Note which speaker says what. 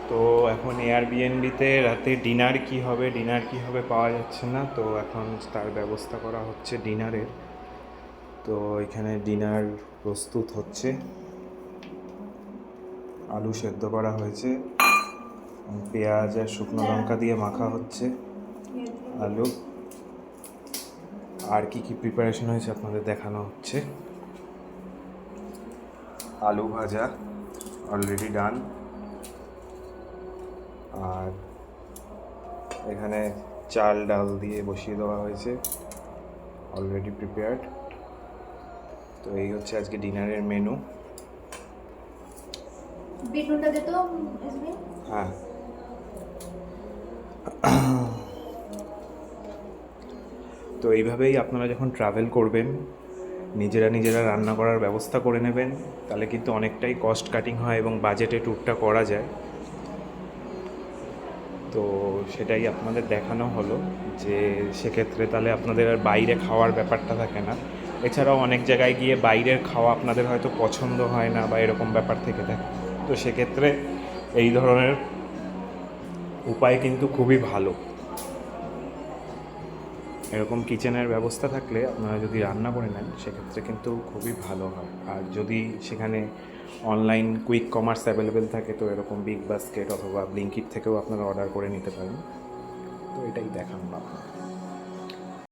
Speaker 1: তো এখন এয়ারবিএনবিতে রাতে ডিনার কি হবে পাওয়া যাচ্ছে না, তো এখন তার ব্যবস্থা করা হচ্ছে ডিনারের। তো এখানে ডিনার প্রস্তুত হচ্ছে, আলু সেদ্ধ করা হয়েছে, পেঁয়াজ আর শুকনো লঙ্কা দিয়ে মাখা হচ্ছে আলু। আর কি কি প্রিপারেশন হয়েছে আপনাদের দেখানো হচ্ছে। আলু ভাজা অলরেডি ডান, আর এখানে চাল ডাল দিয়ে বসিয়ে দেওয়া হয়েছে, অলরেডি প্রিপেয়ার্ড। তো এই হচ্ছে আজকে ডিনারের মেনু। হ্যাঁ, তো এইভাবেই আপনারা যখন ট্রাভেল করবেন নিজেরা রান্না করার ব্যবস্থা করে নেবেন, তাহলে কিন্তু অনেকটাই কস্ট কাটিং হয় এবং বাজেটে ট্যুরটা করা যায়। তো সেটাই আপনাদের দেখানো হলো যে সেক্ষেত্রে তাহলে আপনাদের আর বাইরে খাওয়ার ব্যাপারটা থাকে না। এছাড়াও অনেক জায়গায় গিয়ে বাইরের খাওয়া আপনাদের হয়তো পছন্দ হয় না বা এরকম ব্যাপার থেকে থাকে, তো সেক্ষেত্রে এই ধরনের উপায় কিন্তু খুবই ভালো। এরকম কিচেনের ব্যবস্থা থাকলে আপনারা যদি রান্না করে নেন সেক্ষেত্রে কিন্তু খুবই ভালো হয়। আর যদি সেখানে অনলাইন কুইক কমার্স অ্যাভেলেবেল থাকে, তো এরকম বিগ বাস্কেট অথবা ব্লিঙ্কিট থেকেও আপনারা অর্ডার করে নিতে পারেন। তো এটাই দেখানো আপনাদের।